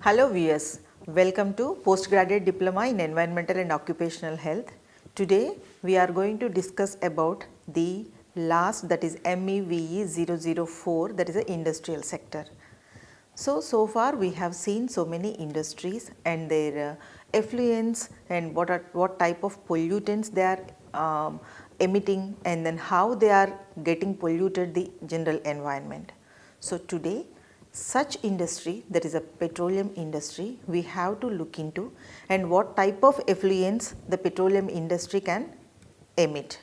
Hello viewers, welcome to Postgraduate Diploma in Environmental and Occupational Health. Today we are going to discuss about the last, that is MEVE 004, that is the industrial sector. So far we have seen so many industries and their effluents and what type of pollutants they are emitting, and then how they are getting polluted the general environment. So today such industry, that is a petroleum industry, we have to look into, and what type of effluents the petroleum industry can emit.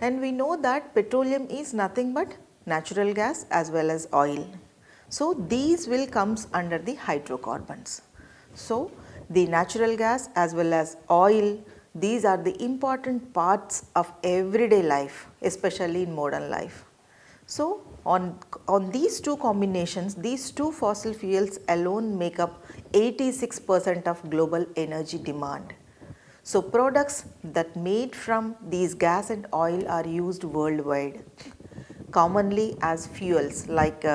And we know that petroleum is nothing but natural gas as well as oil. So these will comes under the hydrocarbons. So the natural gas as well as oil, these are the important parts of everyday life, especially in modern life. So on these two combinations, these two fossil fuels alone make up 86% of global energy demand. So products that made from these gas and oil are used worldwide, commonly as fuels like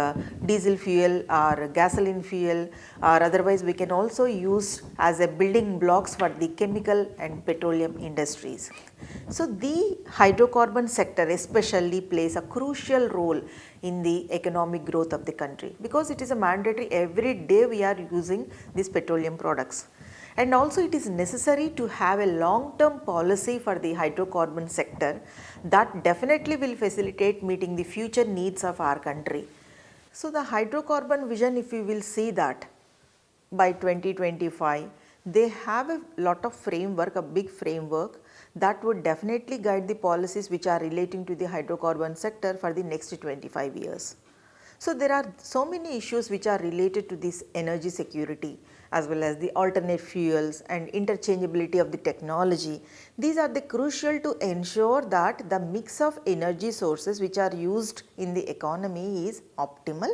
diesel fuel or gasoline fuel, or otherwise we can also use as a building blocks for the chemical and petroleum industries. So the hydrocarbon sector especially plays a crucial role in the economic growth of the country, because it is a mandatory, every day we are using these petroleum products. And also it is necessary to have a long term policy for the hydrocarbon sector that definitely will facilitate meeting the future needs of our country. So the hydrocarbon vision, if we will see that by 2025, they have a lot of framework, a big framework that would definitely guide the policies which are relating to the hydrocarbon sector for the next 25 years. So there are so many issues which are related to this energy security as well as the alternate fuels and interchangeability of the technology. These are the crucial to ensure that the mix of energy sources which are used in the economy is optimal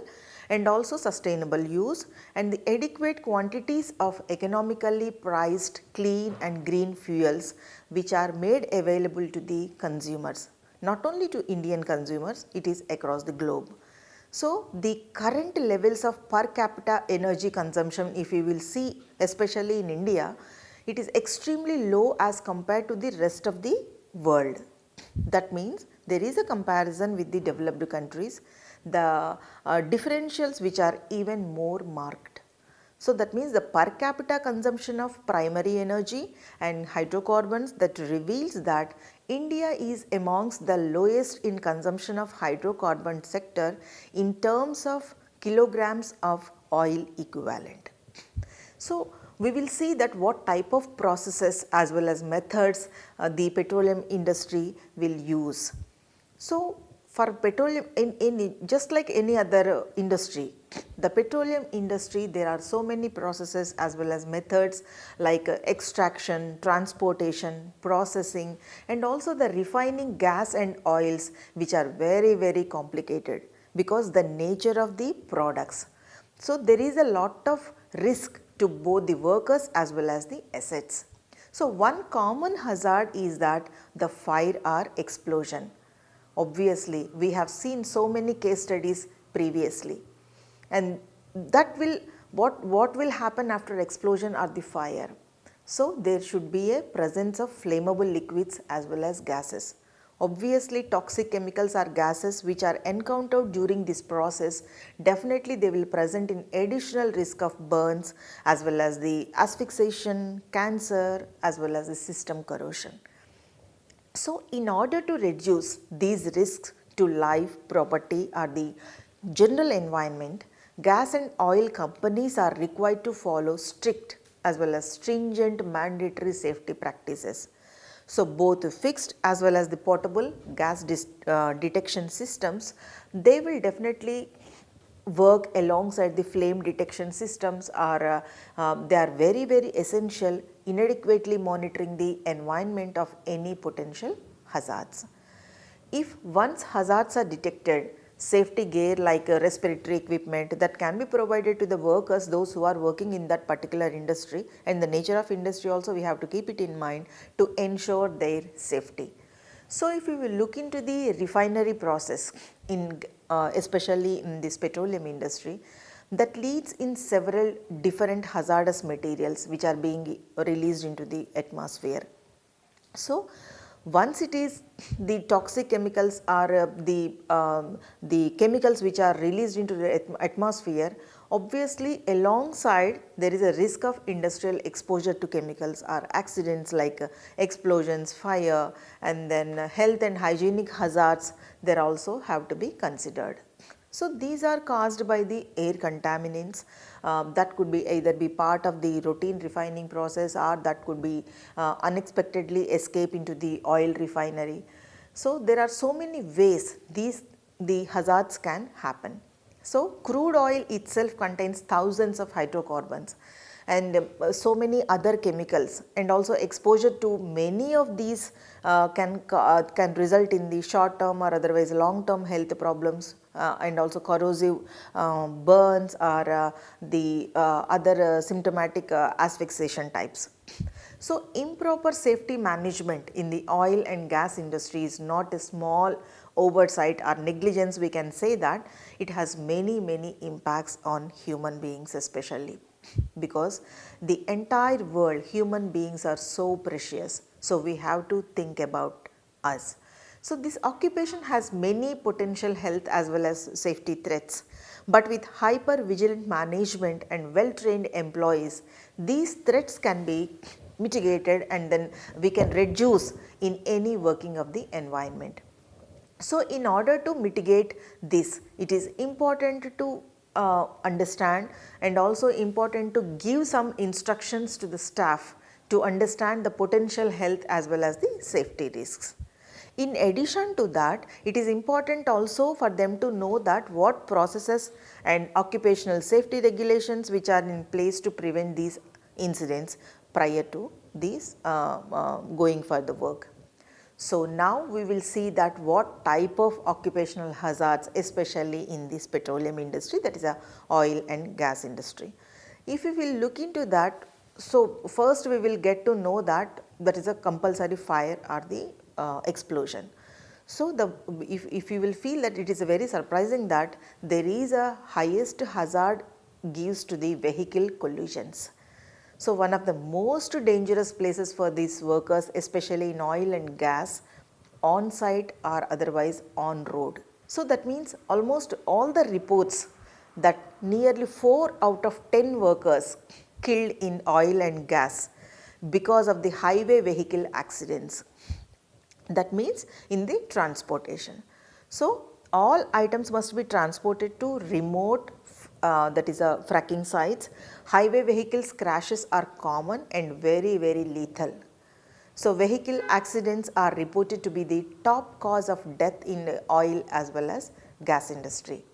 and also sustainable use, and the adequate quantities of economically priced clean and green fuels which are made available to the consumers, not only to Indian consumers, it is across the globe. So the current levels of per capita energy consumption, if we will see especially in India, it is extremely low as compared to the rest of the world. That means there is a comparison with the developed countries, the differentials which are even more marked. So that means the per capita consumption of primary energy and hydrocarbons, that reveals that India is amongst the lowest in consumption of hydrocarbon sector in terms of kilograms of oil equivalent. So we will see that what type of processes as well as methods the petroleum industry will use. So for petroleum, in just like any other industry, the petroleum industry, there are so many processes as well as methods like extraction, transportation, processing, and also the refining gas and oils, which are very complicated because the nature of the products. So there is a lot of risk to both the workers as well as the assets. So one common hazard is that the fire or explosion. Obviously, we have seen so many case studies previously, and that will what will happen after explosion or the fire. So there should be a presence of flammable liquids as well as gases. Obviously, toxic chemicals or gases which are encountered during this process, definitely they will present in additional risk of burns as well as the asphyxiation, cancer as well as the system corrosion. So in order to reduce these risks to life, property or the general environment, gas and oil companies are required to follow strict as well as stringent mandatory safety practices. So both fixed as well as the portable gas detection systems, they will definitely work alongside the flame detection systems, are they are very essential in adequately monitoring the environment of any potential hazards. If once hazards are detected, safety gear like respiratory equipment that can be provided to the workers, those who are working in that particular industry, and the nature of industry also we have to keep it in mind to ensure their safety. So if we will look into the refinery process in especially in this petroleum industry, that leads in several different hazardous materials which are being released into the atmosphere. So, once it is the toxic chemicals are the chemicals which are released into the atmosphere, obviously alongside there is a risk of industrial exposure to chemicals or accidents like explosions, fire, and then health and hygienic hazards there also have to be considered. So, these are caused by the air contaminants that could be either be part of the routine refining process or that could be unexpectedly escape into the oil refinery. So, there are so many ways the hazards can happen. So, crude oil itself contains thousands of hydrocarbons and so many other chemicals, and also exposure to many of these can result in the short term or otherwise long term health problems and also corrosive burns or the other symptomatic asphyxiation types. So, improper safety management in the oil and gas industry is not a small oversight or negligence. We can say that it has many impacts on human beings, especially because the entire world, human beings are so precious. So, we have to think about us. So, this occupation has many potential health as well as safety threats, but with hyper vigilant management and well trained employees, these threats can be mitigated and then we can reduce in any working of the environment. So, in order to mitigate this, it is important to understand and also important to give some instructions to the staff to understand the potential health as well as the safety risks. In addition to that, it is important also for them to know that what processes and occupational safety regulations which are in place to prevent these incidents prior to these going for the work. So, now we will see that what type of occupational hazards, especially in this petroleum industry, that is a oil and gas industry. If we will look into that, so first we will get to know that is a compulsory fire or the explosion. So, if you will feel that it is very surprising that there is a highest hazard gives to the vehicle collisions. So, one of the most dangerous places for these workers, especially in oil and gas, on site or otherwise on road. So, that means almost all the reports that nearly 4 out of 10 workers killed in oil and gas because of the highway vehicle accidents. That means in the transportation. So, all items must be transported to remote that is a fracking sites. Highway vehicles crashes are common and very lethal. So, vehicle accidents are reported to be the top cause of death in the oil as well as gas industry,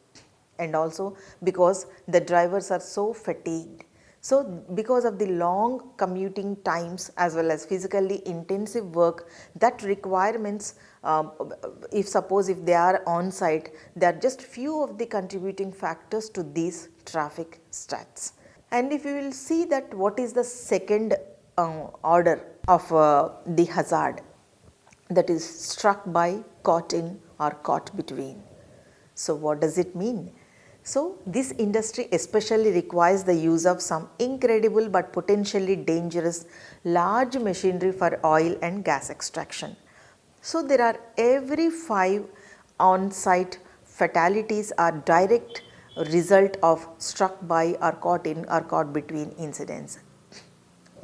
and also because the drivers are so fatigued. So, because of the long commuting times as well as physically intensive work, that requirements if they are on site, there are just few of the contributing factors to these traffic stats. And if you will see that what is the second order of the hazard, that is struck by, caught in or caught between. So, what does it mean? So, this industry especially requires the use of some incredible but potentially dangerous large machinery for oil and gas extraction. So, there are every 5 on-site fatalities are direct result of struck by or caught in or caught between incidents.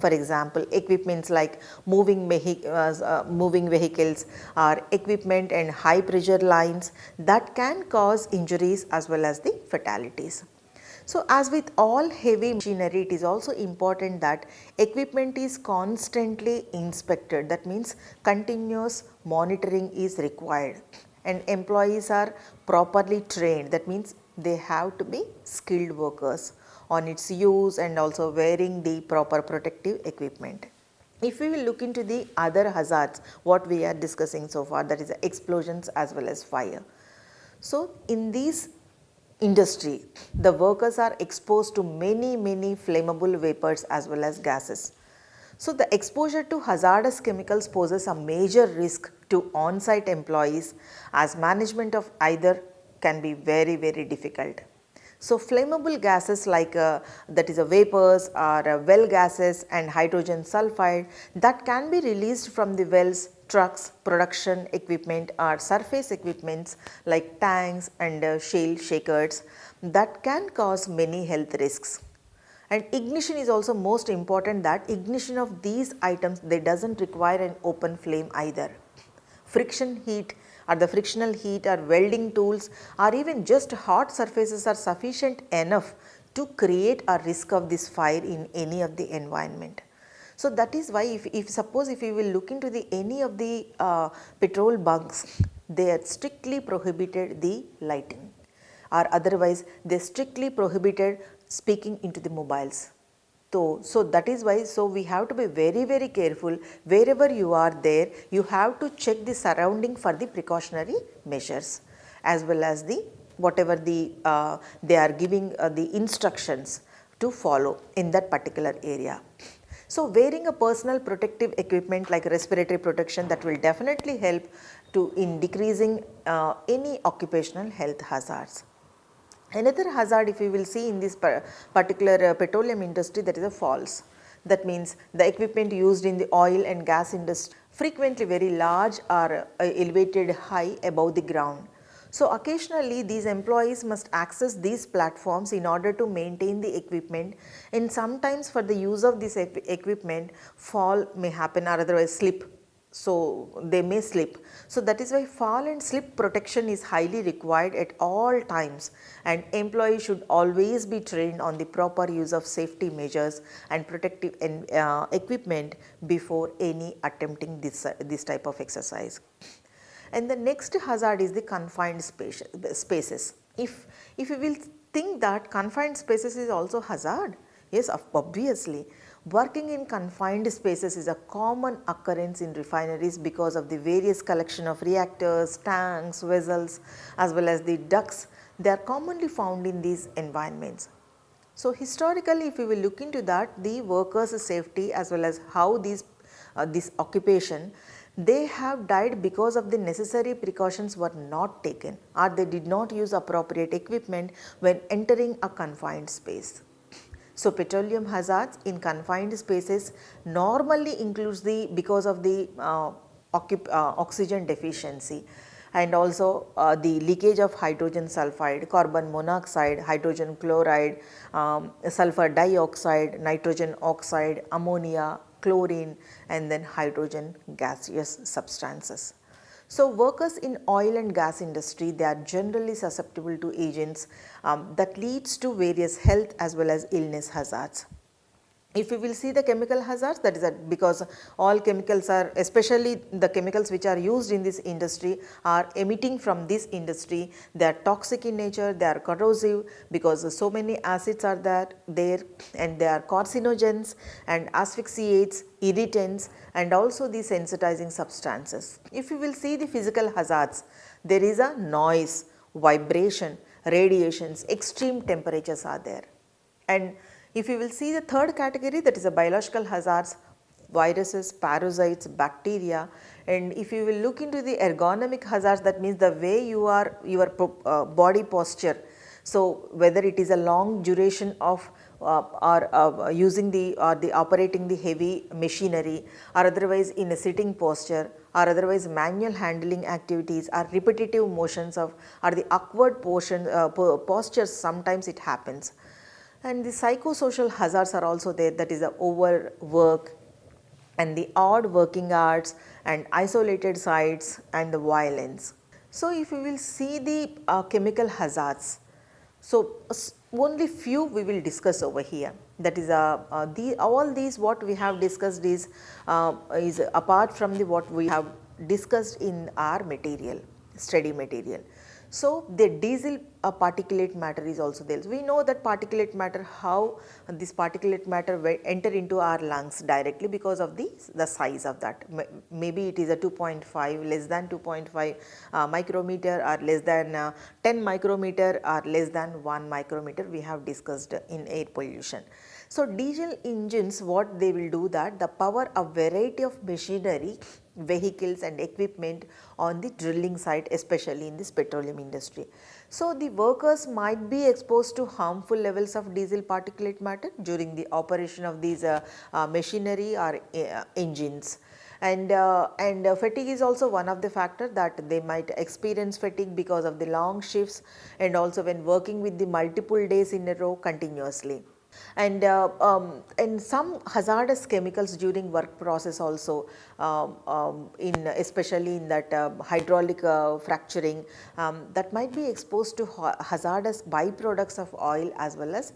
For example, equipments like moving vehicles or equipment and high pressure lines that can cause injuries as well as the fatalities. So, as with all heavy machinery, it is also important that equipment is constantly inspected. That means continuous monitoring is required and employees are properly trained. That means they have to be skilled workers on its use and also wearing the proper protective equipment. If we will look into the other hazards, what we are discussing so far, that is explosions as well as fire. So, in these industry, the workers are exposed to many flammable vapors as well as gases. So, the exposure to hazardous chemicals poses a major risk to on-site employees as management of either can be very difficult. So, flammable gases like that is a vapors or well gases and hydrogen sulfide that can be released from the wells, trucks, production equipment or surface equipments like tanks and shale shakers that can cause many health risks. And ignition is also most important, that ignition of these items they does not require an open flame either. Friction heat or the frictional heat or welding tools or even just hot surfaces are sufficient enough to create a risk of this fire in any of the environment. So, that is why if suppose if you will look into the any of the petrol bunks, they are strictly prohibited the lighting, or otherwise they strictly prohibited speaking into the mobiles. So that is why, so we have to be very careful wherever you are there, you have to check the surrounding for the precautionary measures as well as the whatever the they are giving the instructions to follow in that particular area. So wearing a personal protective equipment like respiratory protection, that will definitely help to in decreasing any occupational health hazards. Another hazard if we will see in this particular petroleum industry, that is a falls. That means the equipment used in the oil and gas industry frequently very large or elevated high above the ground. So occasionally these employees must access these platforms in order to maintain the equipment, and sometimes for the use of this equipment fall may happen or otherwise slip. So they may slip. So that is why fall and slip protection is highly required at all times, and employees should always be trained on the proper use of safety measures and protective equipment before any attempting this type of exercise. And the next hazard is the confined spaces. If you will think that confined spaces is also hazard, yes, obviously. Working in confined spaces is a common occurrence in refineries because of the various collection of reactors, tanks, vessels as well as the ducts. They are commonly found in these environments. So historically if we will look into that, the workers' safety as well as how this occupation, they have died because of the necessary precautions were not taken, or they did not use appropriate equipment when entering a confined space. So petroleum hazards in confined spaces normally includes the because of the oxygen deficiency, and also the leakage of hydrogen sulfide, carbon monoxide, hydrogen chloride, sulfur dioxide, nitrogen oxide, ammonia, chlorine, and then hydrogen gaseous substances. So workers in oil and gas industry, they are generally susceptible to agents that leads to various health as well as illness hazards. If we will see the chemical hazards, that is because all chemicals are, especially the chemicals which are used in this industry are emitting from this industry, they are toxic in nature, they are corrosive because so many acids are there and they are carcinogens and asphyxiates, irritants and also the sensitizing substances. If you will see the physical hazards, there is a noise, vibration, radiations, extreme temperatures are there. And if you will see the third category, that is a biological hazards, viruses, parasites, bacteria, and if you will look into the ergonomic hazards, that means the way your body posture. So whether it is a long duration of using the operating the heavy machinery, or otherwise in a sitting posture, or otherwise manual handling activities, or repetitive motions of, or the awkward postures, sometimes it happens. And the psychosocial hazards are also there, that is the overwork and the odd working hours and isolated sites and the violence. So if we will see the chemical hazards, so only few we will discuss over here. That is all these what we have discussed is apart from the what we have discussed in our material, study material. So the diesel particulate matter is also there. We know that particulate matter, how this particulate matter will enter into our lungs directly because of the size of that. Maybe it is a 2.5, less than 2.5 micrometer, or less than 10 micrometer, or less than 1 micrometer we have discussed in air pollution. So diesel engines, what they will do, that the power a variety of machinery vehicles and equipment on the drilling site, especially in this petroleum industry. So, the workers might be exposed to harmful levels of diesel particulate matter during the operation of these machinery or engines. And fatigue is also one of the factor that they might experience fatigue because of the long shifts and also when working with the multiple days in a row continuously. And some hazardous chemicals during work process also, in especially in that hydraulic fracturing, that might be exposed to hazardous byproducts of oil as well as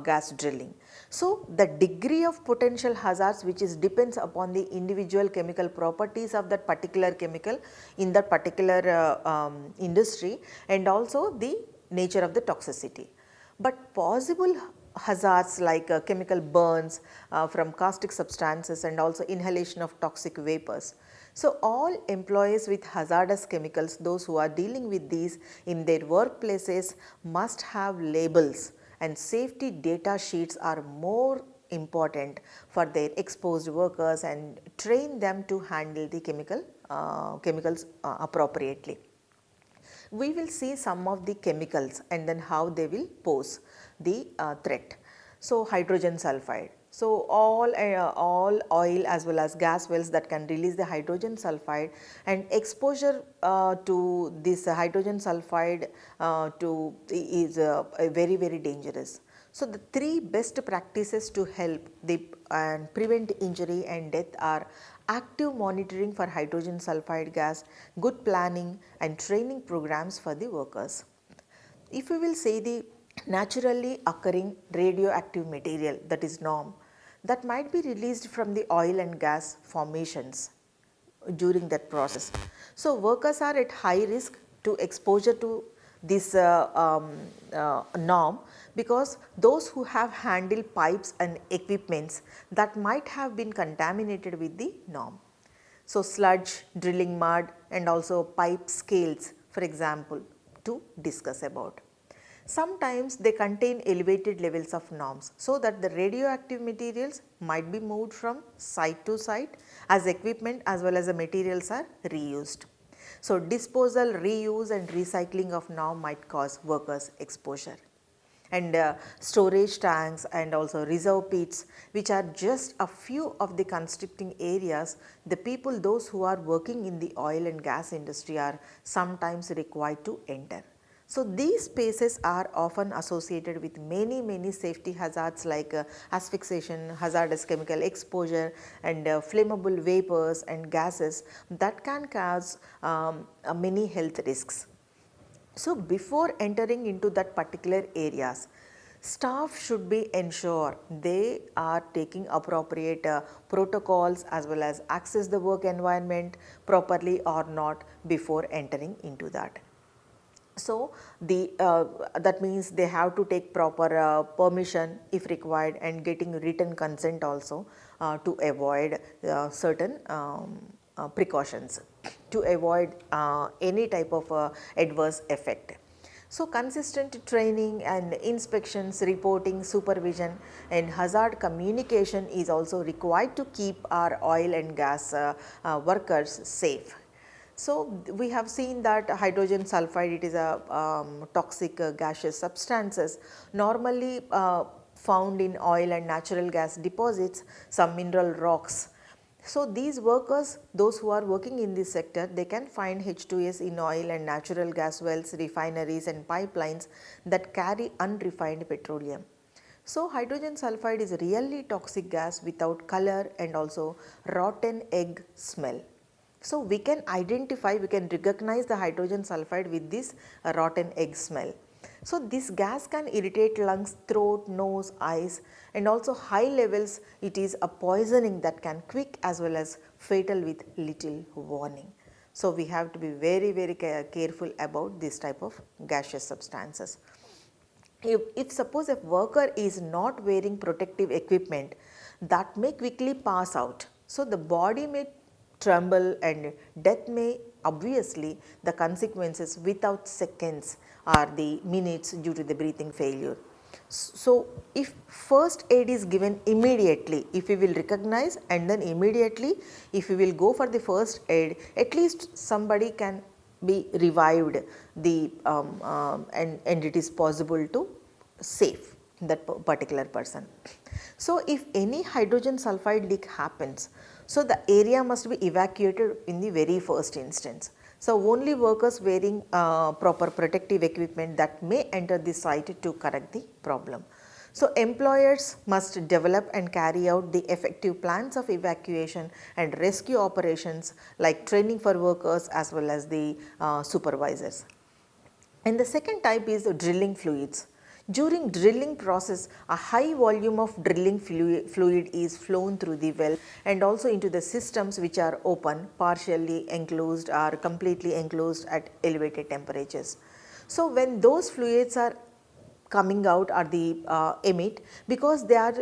gas drilling. So, the degree of potential hazards which is depends upon the individual chemical properties of that particular chemical in that particular industry, and also the nature of the toxicity. But possible hazards like chemical burns from caustic substances and also inhalation of toxic vapors. So, all employees with hazardous chemicals, those who are dealing with these in their workplaces, must have labels, and safety data sheets are more important for their exposed workers and train them to handle the chemicals appropriately. We will see some of the chemicals and then how they will pose the threat. So, hydrogen sulfide. So, all oil as well as gas wells that can release the hydrogen sulfide, and exposure to this hydrogen sulfide is very dangerous. So, the three best practices to help and prevent injury and death are active monitoring for hydrogen sulfide gas, good planning and training programs for the workers. If we will say the naturally occurring radioactive material, that is NORM, that might be released from the oil and gas formations during that process. So, workers are at high risk to exposure to this NORM, because those who have handled pipes and equipments that might have been contaminated with the NORM. So, sludge, drilling mud and also pipe scales, for example, to discuss about. Sometimes they contain elevated levels of NORMs, so that the radioactive materials might be moved from site to site as equipment as well as the materials are reused. So, disposal, reuse and recycling of NORM might cause workers exposure. And storage tanks and also reserve pits, which are just a few of the constricting areas the people, those who are working in the oil and gas industry, are sometimes required to enter. So, these spaces are often associated with many safety hazards like asphyxiation, hazardous chemical exposure and flammable vapors and gases that can cause many health risks. So, before entering into that particular areas, staff should be ensure they are taking appropriate protocols as well as access the work environment properly or not before entering into that. So, that means they have to take proper permission if required and getting written consent also to avoid certain precautions, to avoid any type of adverse effect. So, consistent training and inspections, reporting, supervision and hazard communication is also required to keep our oil and gas workers safe. So, we have seen that hydrogen sulfide, it is a toxic gaseous substances normally found in oil and natural gas deposits, some mineral rocks. So, these workers, those who are working in this sector, they can find H2S in oil and natural gas wells, refineries and pipelines that carry unrefined petroleum. So, hydrogen sulfide is a really toxic gas without color and also rotten egg smell. So, we can identify, we can recognize the hydrogen sulfide with this rotten egg smell. So, this gas can irritate lungs, throat, nose, eyes and also high levels it is a poisoning that can quick as well as fatal with little warning. So, we have to be very careful about this type of gaseous substances. If suppose a worker is not wearing protective equipment, that may quickly pass out. So, the body may tremble and death may obviously the consequences without seconds or the minutes due to the breathing failure. So if first aid is given immediately, if we will recognize and then immediately if we will go for the first aid, at least somebody can be revived and it is possible to save that particular person. So if any hydrogen sulfide leak happens, so the area must be evacuated in the very first instance. So only workers wearing proper protective equipment that may enter the site to correct the problem. So employers must develop and carry out the effective plans of evacuation and rescue operations, like training for workers as well as the supervisors. And the second type is drilling fluids. During drilling process, a high volume of drilling fluid is flown through the well and also into the systems which are open, partially enclosed or completely enclosed at elevated temperatures. So when those fluids are coming out or the emit, because they are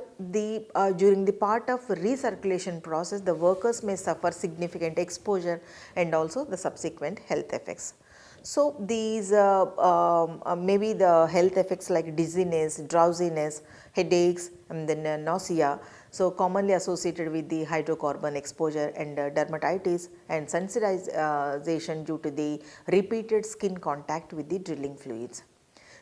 during the part of recirculation process, the workers may suffer significant exposure and also the subsequent health effects. So these maybe the health effects like dizziness, drowsiness, headaches, and then nausea, so commonly associated with the hydrocarbon exposure, and dermatitis and sensitization due to the repeated skin contact with the drilling fluids.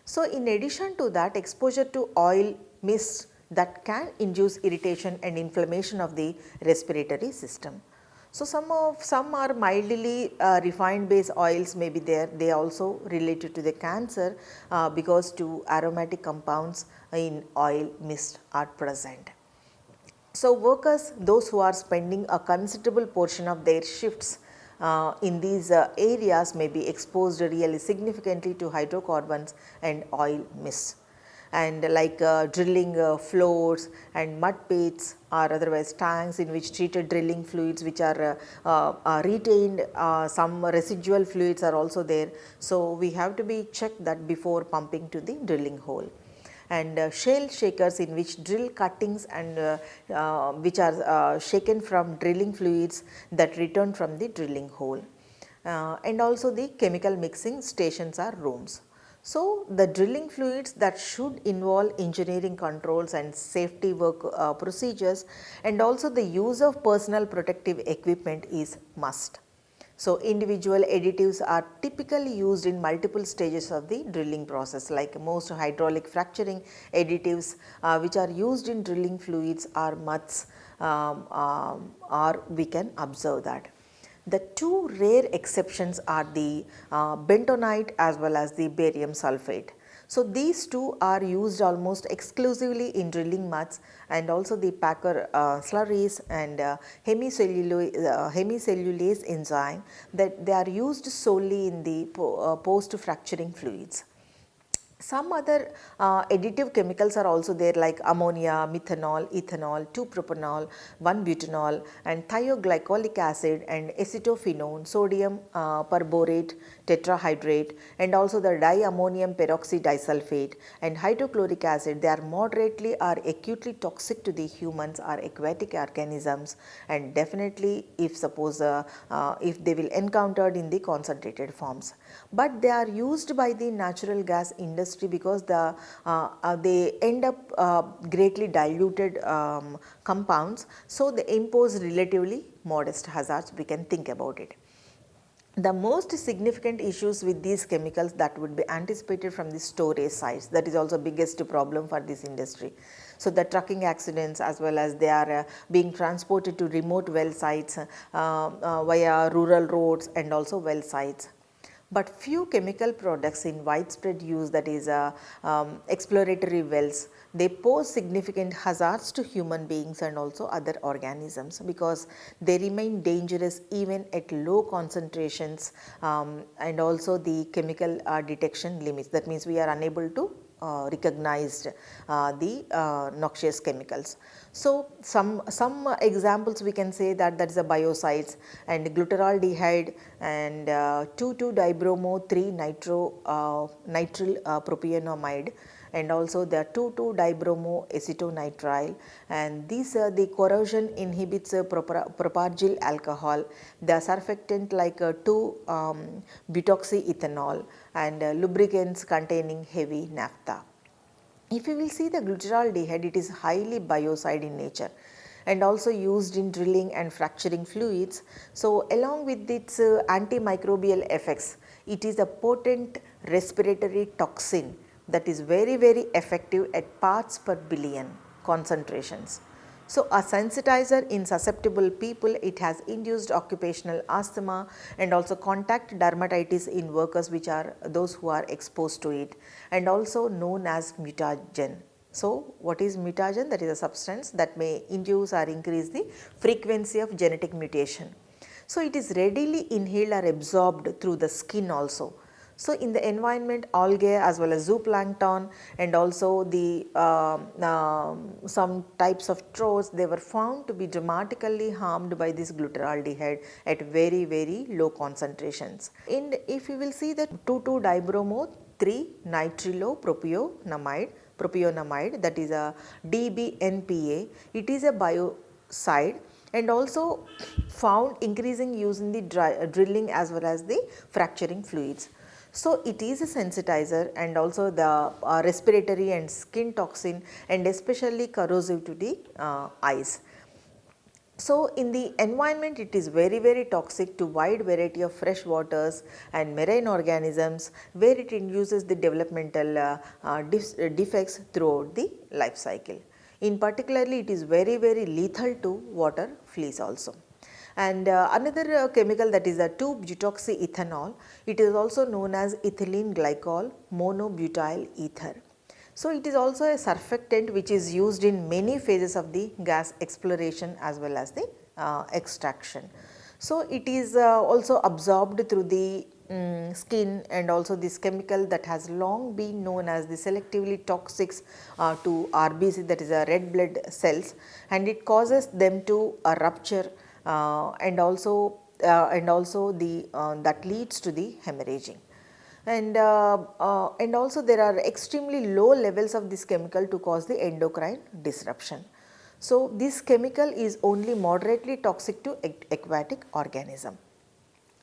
So in addition to that, exposure to oil mist that can induce irritation and inflammation of the respiratory system. So some are mildly refined base oils may be there, they also related to the cancer because two aromatic compounds in oil mist are present. So workers, those who are spending a considerable portion of their shifts in these areas may be exposed really significantly to hydrocarbons and oil mist. And like drilling floors and mud pits or otherwise tanks in which treated drilling fluids which are retained, some residual fluids are also there. So we have to be checked that before pumping to the drilling hole. And shale shakers in which drill cuttings and which are shaken from drilling fluids that return from the drilling hole. And also the chemical mixing stations or rooms. So the drilling fluids that should involve engineering controls and safety work procedures, and also the use of personal protective equipment is must. So individual additives are typically used in multiple stages of the drilling process, like most hydraulic fracturing additives which are used in drilling fluids are muds, or we can observe that. The two rare exceptions are the bentonite as well as the barium sulfate. So these two are used almost exclusively in drilling muds, and also the Packer slurries and hemicellulase enzyme, that they are used solely in the post fracturing fluids. Some other additive chemicals are also there, like ammonia, methanol, ethanol, 2-propanol, 1-butanol, and thioglycolic acid and acetophenone, sodium perborate, tetrahydrate, and also the diammonium peroxide disulfate and hydrochloric acid. They are moderately or acutely toxic to the humans or aquatic organisms, and definitely if suppose if they will encountered in the concentrated forms. But they are used by the natural gas industry because they end up greatly diluted compounds, so they impose relatively modest hazards, we can think about it. The most significant issues with these chemicals that would be anticipated from the storage sites, that is also biggest problem for this industry. So the trucking accidents, as well as they are being transported to remote well sites via rural roads and also well sites. But few chemical products in widespread use, that is exploratory wells, they pose significant hazards to human beings and also other organisms, because they remain dangerous even at low concentrations, and also the chemical detection limits. That means we are unable to recognize the noxious chemicals. So some examples we can say that is a biocides and glutaraldehyde and 2,2-dibromo-3-nitryl propionamide, and also the 2,2-dibromo-acetonitrile, and these the corrosion inhibits propargyl alcohol, the surfactant like 2-butoxyethanol, and lubricants containing heavy naphtha. If you will see the glutaraldehyde, it is highly biocide in nature and also used in drilling and fracturing fluids. So, along with its antimicrobial effects, it is a potent respiratory toxin that is very effective at parts per billion concentrations. So, a sensitizer in susceptible people, it has induced occupational asthma and also contact dermatitis in workers which are those who are exposed to it, and also known as mutagen. So, what is mutagen? That is a substance that may induce or increase the frequency of genetic mutation. So, it is readily inhaled or absorbed through the skin also. So, in the environment, algae as well as zooplankton and also the some types of trots, they were found to be dramatically harmed by this glutaraldehyde at very low concentrations. And if you will see the 2,2-dibromo-3-nitrilopropionamide, that is a DBNPA, it is a biocide and also found increasing use in the drilling as well as the fracturing fluids. So, it is a sensitizer and also the respiratory and skin toxin and especially corrosive to the eyes. So, in the environment, it is very toxic to wide variety of fresh waters and marine organisms, where it induces the developmental defects throughout the life cycle. In particularly, it is very lethal to water fleas also. And another chemical, that is a 2-butoxyethanol, it is also known as ethylene glycol monobutyl ether. So, it is also a surfactant which is used in many phases of the gas exploration as well as the extraction. So, it is also absorbed through the skin, and also this chemical that has long been known as the selectively toxic to RBC, that is a red blood cells, and it causes them to rupture and also the that leads to the hemorrhaging. And also there are extremely low levels of this chemical to cause the endocrine disruption. So, this chemical is only moderately toxic to aquatic organism.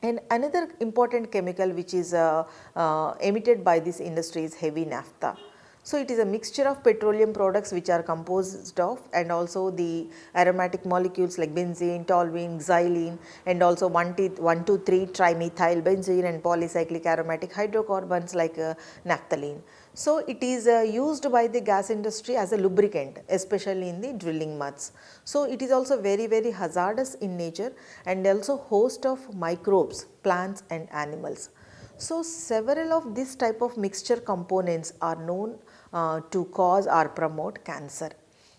And another important chemical which is emitted by this industry is heavy naphtha. So, it is a mixture of petroleum products which are composed of, and also the aromatic molecules like benzene, toluene, xylene, and also 1,2,3-trimethyl benzene and polycyclic aromatic hydrocarbons like naphthalene. So, it is used by the gas industry as a lubricant, especially in the drilling muds. So, it is also very hazardous in nature and also host of microbes, plants and animals. So, several of this type of mixture components are known to cause or promote cancer.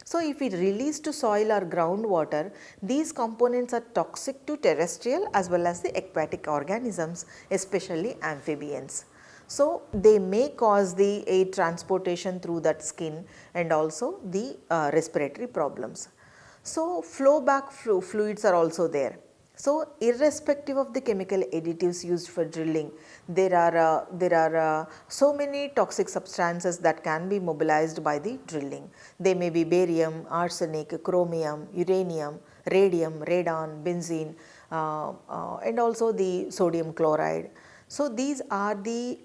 So, if it released to soil or groundwater, these components are toxic to terrestrial as well as the aquatic organisms, especially amphibians. So, they may cause the air transportation through that skin and also the respiratory problems. So, flowback fluids are also there. So, irrespective of the chemical additives used for drilling, there are so many toxic substances that can be mobilized by the drilling. They may be barium, arsenic, chromium, uranium, radium, radon, benzene and also the sodium chloride. So, these are the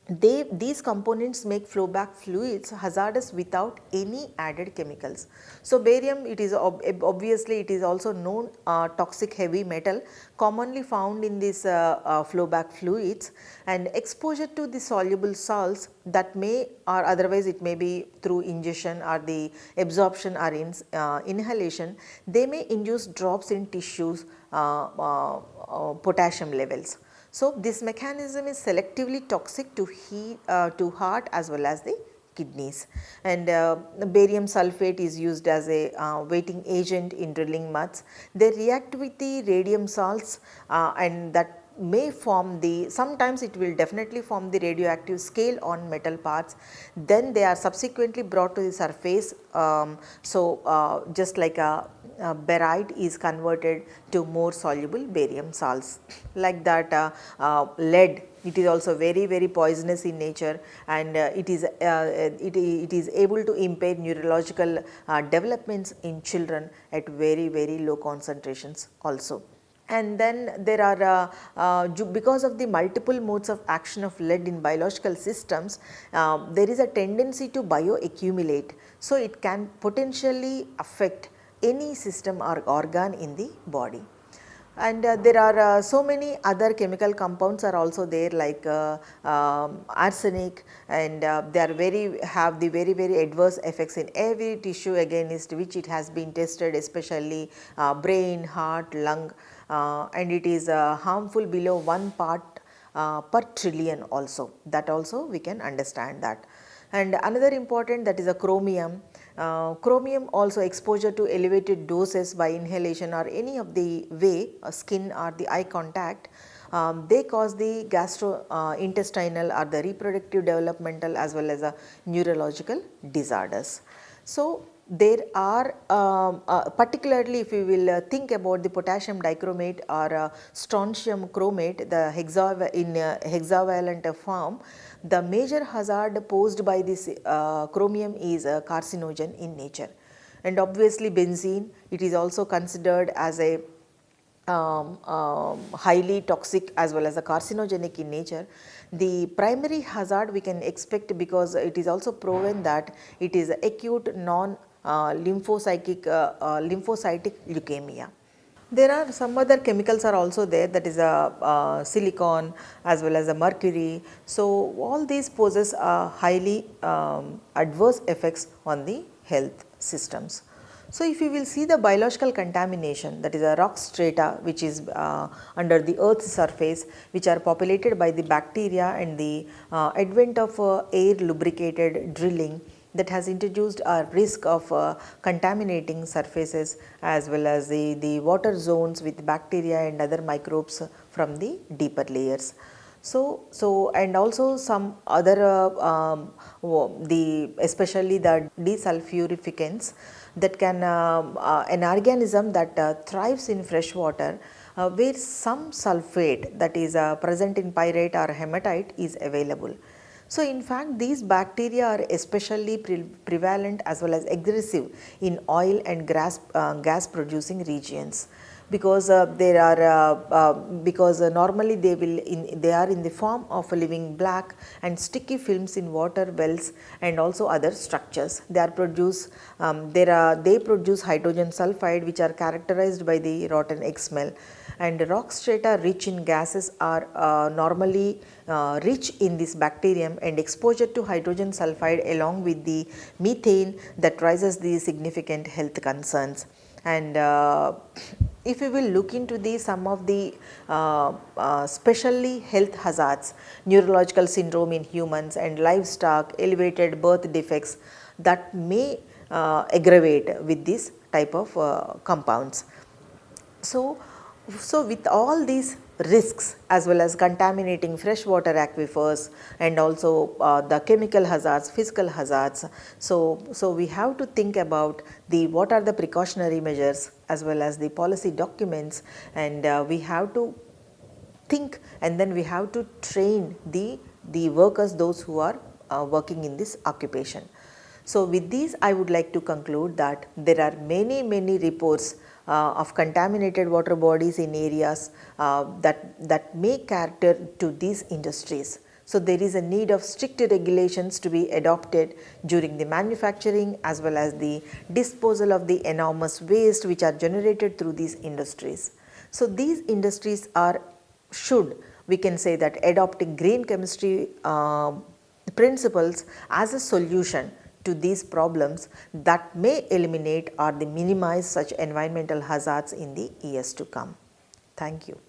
these components make flowback fluids hazardous without any added chemicals. So, barium, it is obviously it is also known toxic heavy metal commonly found in these flowback fluids, and exposure to the soluble salts that may, or otherwise it may be through ingestion or the absorption or inhalation, they may induce drops in tissues potassium levels. So, this mechanism is selectively toxic to heart as well as the kidneys, and barium sulfate is used as a weighting agent in drilling muds. They react with the radium salts and that may form the, sometimes it will definitely form the radioactive scale on metal parts, then they are subsequently brought to the surface. Just like a barite is converted to more soluble barium salts, like that lead, it is also very poisonous in nature, and it is able to impair neurological developments in children at very low concentrations also. And then there are because of the multiple modes of action of lead in biological systems, there is a tendency to bioaccumulate. So it can potentially affect any system or organ in the body. And there are so many other chemical compounds are also there, like arsenic, and they are have the very adverse effects in every tissue against which it has been tested, especially brain, heart, lung, and it is harmful below 1 part per trillion also. That also we can understand that. And another important, that is a chromium. Chromium also, exposure to elevated doses by inhalation or any of the way, skin or the eye contact, they cause the gastrointestinal or the reproductive, developmental as well as neurological disorders. So there are particularly if we will think about the potassium dichromate or strontium chromate, the in hexavalent form, the major hazard posed by this chromium is carcinogen in nature. And obviously benzene, it is also considered as a highly toxic as well as a carcinogenic in nature. The primary hazard we can expect, because it is also proven that it is acute lymphocytic leukemia. There are some other chemicals are also there, that is a silicon as well as a mercury. So all these poses highly adverse effects on the health systems. So if you will see the biological contamination, that is a rock strata which is under the earth's surface, which are populated by the bacteria, and the advent of air lubricated drilling, that has introduced a risk of contaminating surfaces as well as the water zones with bacteria and other microbes from the deeper layers. So and also some other especially the desulfurificants, that can an organism that thrives in fresh water where some sulfate, that is present in pyrite or hematite, is available. So in fact these bacteria are especially prevalent as well as aggressive in oil and gas producing regions, because there are because normally they are in the form of living black and sticky films in water wells and also other structures. They are they produce hydrogen sulfide, which are characterized by the rotten egg smell. And rock strata rich in gases are normally rich in this bacterium, and exposure to hydrogen sulfide along with the methane, that raises the significant health concerns. And if we will look into some of the specially health hazards, neurological syndrome in humans and livestock, elevated birth defects, that may aggravate with this type of compounds. So with all these risks as well as contaminating freshwater aquifers and also the chemical hazards, physical hazards, so we have to think about what are the precautionary measures as well as the policy documents, and we have to think, and then we have to train the workers, those who are working in this occupation. So with these I would like to conclude that there are many reports of contaminated water bodies in areas that may cater to these industries. So there is a need of strict regulations to be adopted during the manufacturing as well as the disposal of the enormous waste which are generated through these industries. So these industries we can say that adopting green chemistry principles as a solution to these problems that may eliminate or minimize such environmental hazards in the years to come. Thank you.